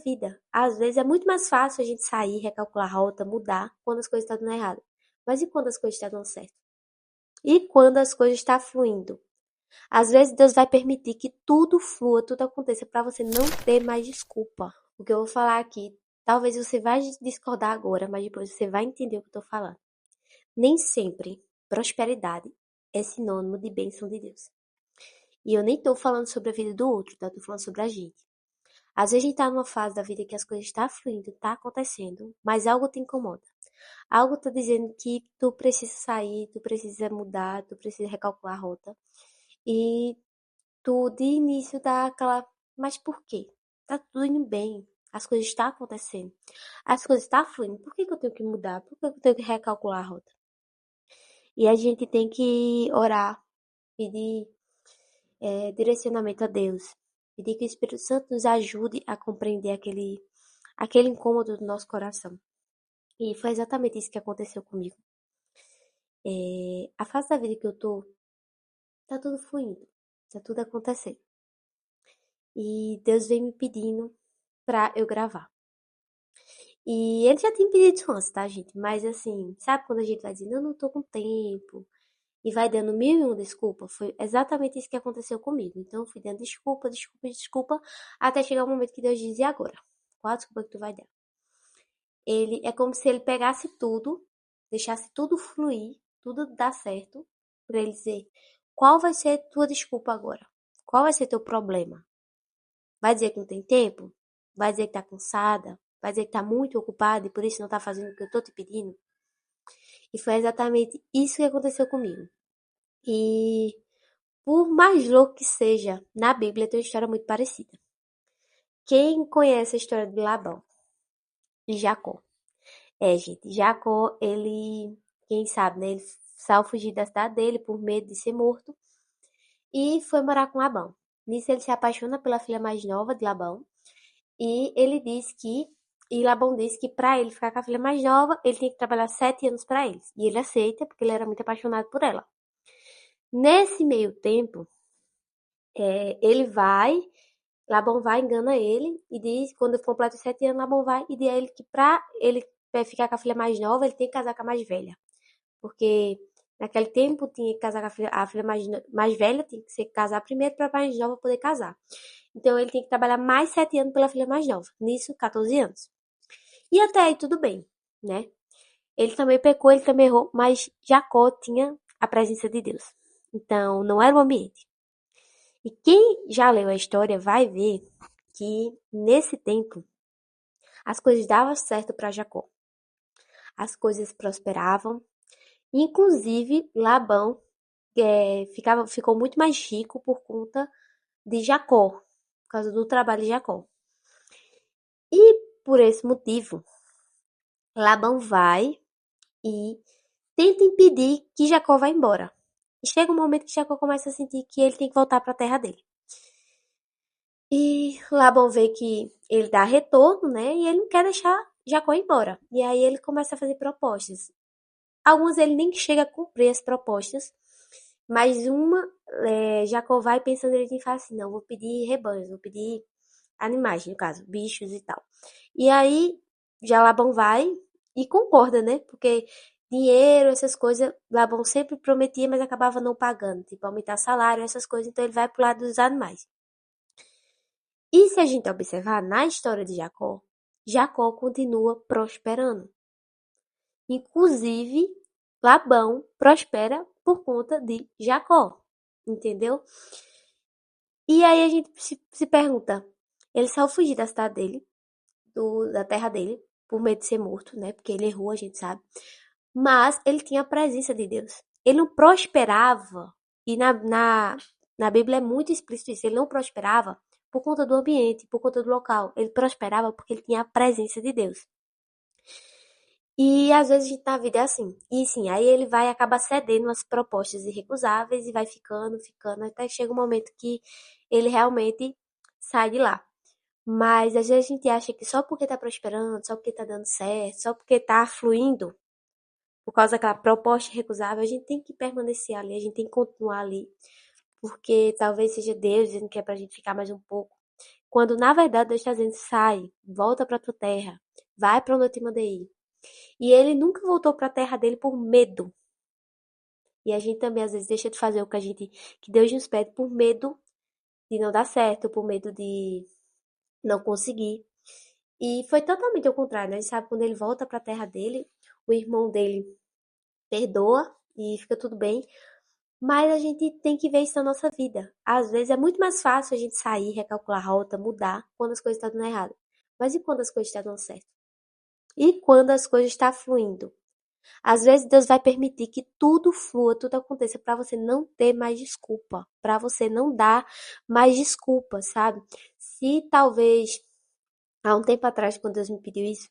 vida. Às vezes é muito mais fácil a gente sair, recalcular a rota, mudar quando as coisas estão dando errado. Mas e quando as coisas estão dando certo? E quando as coisas estão fluindo? Às vezes Deus vai permitir que tudo flua, tudo aconteça para você não ter mais desculpa. O que eu vou falar aqui, talvez você vai discordar agora, mas depois você vai entender o que eu tô falando. Nem sempre prosperidade é sinônimo de bênção de Deus. E eu nem tô falando sobre a vida do outro, tá? Tô falando sobre a gente. Às vezes a gente tá numa fase da vida que as coisas estão fluindo, tá acontecendo, mas algo te incomoda. Algo tá dizendo que tu precisa sair, tu precisa mudar, tu precisa recalcular a rota. E tu de início dá aquela, mas por quê? Tá tudo indo bem, as coisas estão acontecendo, as coisas estão fluindo, por que que eu tenho que mudar? Por que que eu tenho que recalcular a rota? E a gente tem que orar, pedir direcionamento a Deus, pedir que o Espírito Santo nos ajude a compreender aquele incômodo do nosso coração. E foi exatamente isso que aconteceu comigo. A fase da vida que eu tô, tá tudo fluindo, tá tudo acontecendo. E Deus vem me pedindo pra eu gravar. E ele já tinha pedido isso antes, tá, gente? Mas assim, sabe quando a gente vai dizendo, eu não tô com tempo, e vai dando mil e uma desculpa? Foi exatamente isso que aconteceu comigo. Então, eu fui dando desculpa, desculpa, desculpa, até chegar o momento que Deus dizia, e agora? Qual a desculpa que tu vai dar? Ele é como se ele pegasse tudo, deixasse tudo fluir, tudo dar certo, pra ele dizer, qual vai ser tua desculpa agora? Qual vai ser teu problema? Vai dizer que não tem tempo? Vai dizer que tá cansada? Vai dizer que tá muito ocupada e por isso não tá fazendo o que eu tô te pedindo? E foi exatamente isso que aconteceu comigo. E por mais louco que seja, na Bíblia tem uma história muito parecida. Quem conhece a história de Labão e Jacó? Gente, Jacó, quem sabe, né? Ele saiu fugir da cidade dele por medo de ser morto e foi morar com Labão. Nisso ele se apaixona pela filha mais nova de Labão e Labão disse que para ele ficar com a filha mais nova, ele tinha que trabalhar 7 anos para eles. E ele aceita porque ele era muito apaixonado por ela. Nesse meio tempo, ele vai, Labão vai, engana ele e diz, quando completa os 7 anos, Labão vai e diz a ele que pra ele ficar com a filha mais nova, ele tem que casar com a mais velha. Porque naquele tempo tinha que casar com a filha mais velha, tinha que ser casar primeiro para a mais nova poder casar. Então ele tinha que trabalhar mais 7 anos pela filha mais nova. Nisso, 14 anos. E até aí tudo bem, né? Ele também pecou, ele também errou, mas Jacó tinha a presença de Deus. Então não era o ambiente. E quem já leu a história vai ver que nesse tempo as coisas davam certo para Jacó. As coisas prosperavam. Inclusive, Labão ficou muito mais rico por conta de Jacó, por causa do trabalho de Jacó. E por esse motivo, Labão vai e tenta impedir que Jacó vá embora. E chega um momento que Jacó começa a sentir que ele tem que voltar para a terra dele. E Labão vê que ele dá retorno, né? E ele não quer deixar Jacó embora. E aí ele começa a fazer propostas. Algumas ele nem chega a cumprir as propostas, mas Jacó vai pensando ele em falar assim, não, vou pedir rebanhos, vou pedir animais, no caso, bichos e tal. E aí, já Labão vai e concorda, né? Porque dinheiro, essas coisas, Labão sempre prometia, mas acabava não pagando, tipo, aumentar salário, essas coisas, então ele vai pro lado dos animais. E se a gente observar na história de Jacó, Jacó continua prosperando. Inclusive, Labão prospera por conta de Jacó, entendeu? E aí a gente se pergunta, ele saiu fugir da cidade dele, da terra dele, por medo de ser morto, né? Porque ele errou, a gente sabe. Mas ele tinha a presença de Deus. Ele não prosperava, e na Bíblia é muito explícito isso, ele não prosperava por conta do ambiente, por conta do local. Ele prosperava porque ele tinha a presença de Deus. E às vezes a gente na vida é assim. E sim, aí ele vai acabar cedendo às propostas irrecusáveis e vai ficando, ficando, até chega um momento que ele realmente sai de lá. Mas às vezes a gente acha que só porque tá prosperando, só porque tá dando certo, só porque tá fluindo, por causa daquela proposta irrecusável, a gente tem que permanecer ali, a gente tem que continuar ali. Porque talvez seja Deus dizendo que é pra gente ficar mais um pouco. Quando na verdade Deus está dizendo, sai, volta para tua terra, vai para onde eu te mandei ir. E ele nunca voltou para a terra dele por medo. E a gente também às vezes deixa de fazer o que que Deus nos pede por medo de não dar certo, por medo de não conseguir. E foi totalmente ao contrário, né? A gente sabe quando ele volta para a terra dele, o irmão dele perdoa e fica tudo bem. Mas a gente tem que ver isso na nossa vida. Às vezes é muito mais fácil a gente sair, recalcular a rota, mudar quando as coisas estão dando errado. Mas e quando as coisas estão dando certo? E quando as coisas estão fluindo? Às vezes Deus vai permitir que tudo flua, tudo aconteça para você não ter mais desculpa, para você não dar mais desculpa, sabe? Se talvez há um tempo atrás, quando Deus me pediu isso,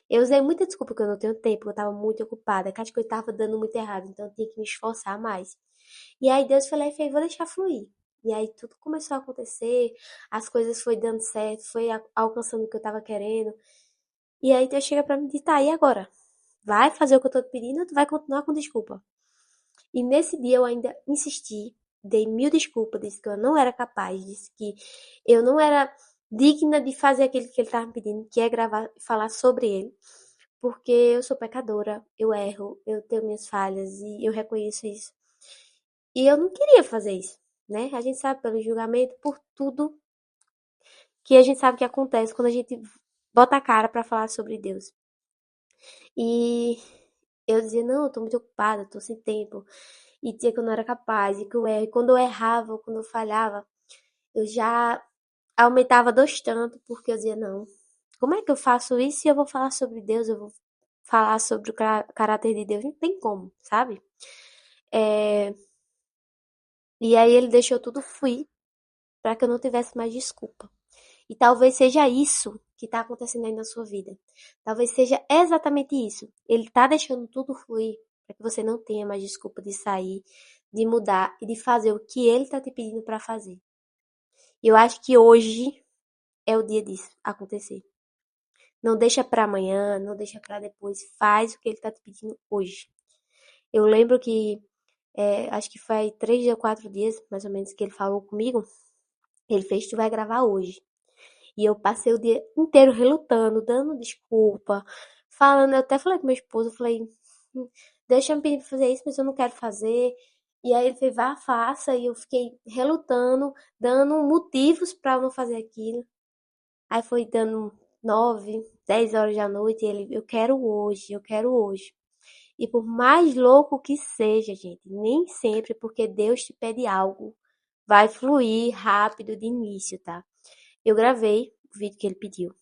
eu usei muita desculpa que eu não tenho tempo, eu estava muito ocupada, que as coisas estavam dando muito errado, então eu tinha que me esforçar mais. E aí Deus foi lá e fez, vou deixar fluir. E aí tudo começou a acontecer, as coisas foi dando certo, foi alcançando o que eu estava querendo. E aí Deus chega pra mim e diz, tá, e agora? Vai fazer o que eu tô te pedindo ou tu vai continuar com desculpa? E nesse dia eu ainda insisti, dei mil desculpas, disse que eu não era capaz, disse que eu não era digna de fazer aquilo que ele estava me pedindo, que é gravar, falar sobre ele, porque eu sou pecadora, eu erro, eu tenho minhas falhas e eu reconheço isso. E eu não queria fazer isso, né? A gente sabe pelo julgamento, por tudo que a gente sabe que acontece quando a gente bota a cara pra falar sobre Deus. E eu dizia, não, eu tô muito ocupada, tô sem tempo. E dizia que eu não era capaz, e que eu erro. E quando eu errava, quando eu falhava, eu já aumentava dois tanto, porque eu dizia, não, como é que eu faço isso se eu vou falar sobre Deus, eu vou falar sobre o caráter de Deus? Não tem como, sabe? É, e aí ele deixou tudo fluir para que eu não tivesse mais desculpa. E talvez seja isso que está acontecendo aí na sua vida. Talvez seja exatamente isso. Ele está deixando tudo fluir para que você não tenha mais desculpa de sair, de mudar e de fazer o que ele está te pedindo para fazer. E eu acho que hoje é o dia disso acontecer. Não deixa para amanhã, não deixa para depois. Faz o que ele está te pedindo hoje. Eu lembro que, acho que foi 3 ou 4 dias, mais ou menos, que ele falou comigo. Ele fez, tu vai gravar hoje. E eu passei o dia inteiro relutando, dando desculpa, falando. Eu até falei com meu esposo, eu falei, deixa eu me pedir pra fazer isso, mas eu não quero fazer. E aí ele fez, vá, faça. E eu fiquei relutando, dando motivos pra eu não fazer aquilo. Aí foi dando 9, 10 horas da noite, e ele, eu quero hoje, eu quero hoje. E por mais louco que seja, gente, nem sempre porque Deus te pede algo, vai fluir rápido de início, tá? Eu gravei o vídeo que ele pediu.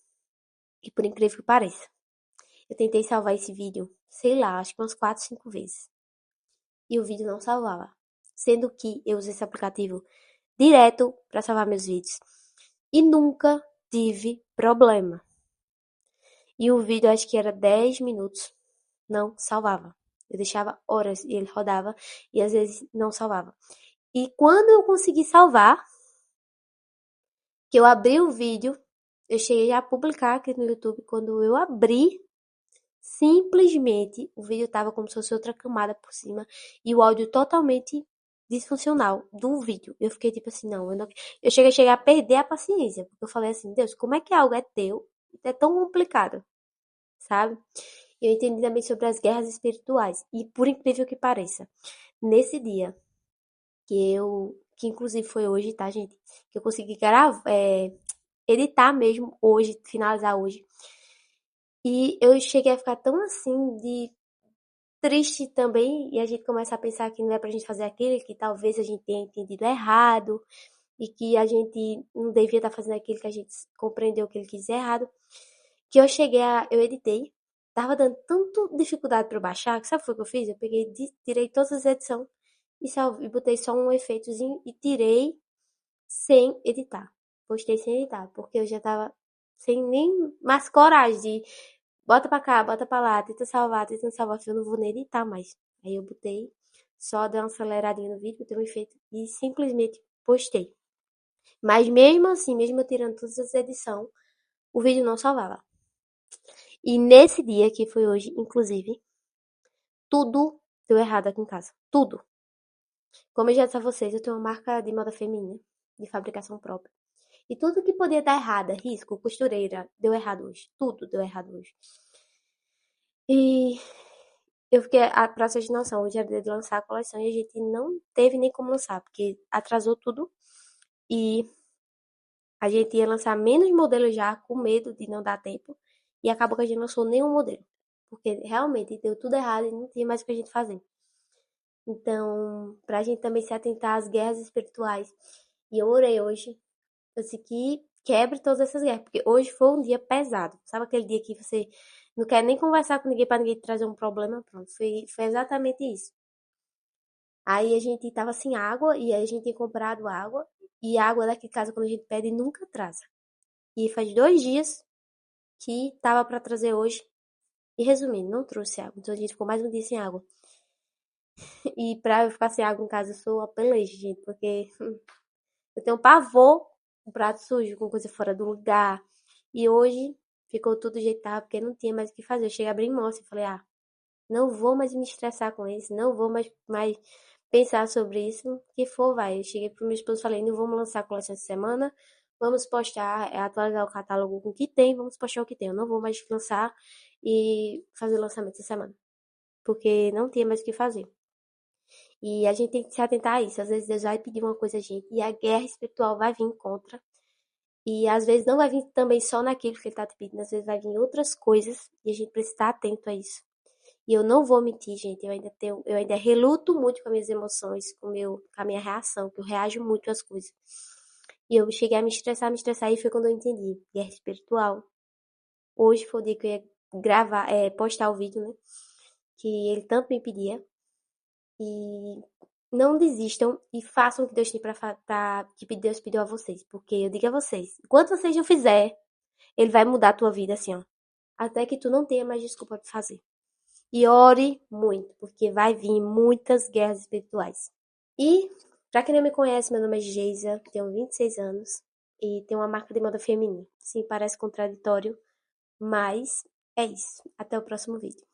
E por incrível que pareça, eu tentei salvar esse vídeo, sei lá, acho que umas 4, 5 vezes. E o vídeo não salvava. Sendo que eu usei esse aplicativo direto para salvar meus vídeos. E nunca tive problema. E o vídeo, acho que era 10 minutos, não salvava. Eu deixava horas e ele rodava e às vezes não salvava. E quando eu consegui salvar, que eu abri o vídeo, eu cheguei a publicar aqui no YouTube. Quando eu abri, simplesmente o vídeo tava como se fosse outra camada por cima e o áudio totalmente disfuncional do vídeo. Eu fiquei tipo assim, não, eu não. Eu cheguei a perder a paciência, porque eu falei assim, Deus, como é que algo é teu e é tão complicado, sabe? Eu entendi também sobre as guerras espirituais. E por incrível que pareça, nesse dia que inclusive foi hoje, tá, gente? Que eu consegui gravar, editar mesmo hoje, finalizar hoje. E eu cheguei a ficar tão assim de triste também, e a gente começa a pensar que não é pra gente fazer aquilo, que talvez a gente tenha entendido errado, e que a gente não devia estar fazendo aquilo que a gente compreendeu que ele quis dizer errado, que eu editei, tava dando tanto dificuldade pra eu baixar, que sabe o que eu fiz? Eu peguei, tirei todas as edições e salvei, e botei só um efeitozinho e tirei sem editar. Postei sem editar, porque eu já tava sem nem mais coragem de bota pra cá, bota pra lá, tenta salvar, eu não vou nem editar mais. Aí eu botei, só dei uma aceleradinha no vídeo, botei um efeito e simplesmente postei. Mas mesmo assim, mesmo eu tirando todas as edições, o vídeo não salvava. E nesse dia, que foi hoje, inclusive, tudo deu errado aqui em casa. Tudo. Como eu já disse a vocês, eu tenho uma marca de moda feminina, de fabricação própria. E tudo que podia dar errado, risco, costureira, deu errado hoje. Tudo deu errado hoje. E eu fiquei, pra vocês terem noção, hoje era dia de lançar a coleção e a gente não teve nem como lançar, porque atrasou tudo. E a gente ia lançar menos modelos já, com medo de não dar tempo. E acabou que a gente não lançou nenhum modelo. Porque realmente deu tudo errado e não tinha mais o que a gente fazer. Então, pra gente também se atentar às guerras espirituais. E eu orei hoje, eu disse que quebre todas essas guerras. Porque hoje foi um dia pesado. Sabe aquele dia que você não quer nem conversar com ninguém pra ninguém te trazer um problema? Pronto, foi exatamente isso. Aí a gente tava sem água e aí a gente tinha comprado água. E a água daqui de casa, quando a gente pede, nunca traz. E faz 2 dias que tava pra trazer hoje. E resumindo, não trouxe água. Então a gente ficou mais um dia sem água. E pra eu ficar sem água em casa, eu sou uma peleja, gente. Porque eu tenho pavor com prato sujo, com coisa fora do lugar. E hoje ficou tudo ajeitado, porque não tinha mais o que fazer. Eu cheguei a abrir mão e falei, não vou mais me estressar com isso. Não vou mais pensar sobre isso. O que for, vai. Eu cheguei pro meu esposo e falei, não vamos lançar a coleção essa semana. Vamos postar, atualizar o catálogo com o que tem. Vamos postar o que tem. Eu não vou mais lançar e fazer lançamento essa semana. Porque não tinha mais o que fazer. E a gente tem que se atentar a isso. Às vezes Deus vai pedir uma coisa a gente e a guerra espiritual vai vir contra. E às vezes não vai vir também só naquilo que ele está te pedindo, às vezes vai vir outras coisas e a gente precisa estar atento a isso. E eu não vou mentir, gente, eu ainda reluto muito com as minhas emoções, com a minha reação, que eu reajo muito às coisas. E eu cheguei a me estressar, e foi quando eu entendi. Guerra espiritual. Hoje foi o dia que eu ia gravar, postar o vídeo, né? Que ele tanto me pedia. E não desistam e façam o que Deus tem que Deus pediu a vocês. Porque eu digo a vocês, enquanto vocês não fizer, ele vai mudar a tua vida assim, ó. Até que tu não tenha mais desculpa pra fazer. E ore muito, porque vai vir muitas guerras espirituais. E, pra quem não me conhece, meu nome é Geisa, tenho 26 anos e tenho uma marca de moda feminina. Sim, parece contraditório, mas é isso. Até o próximo vídeo.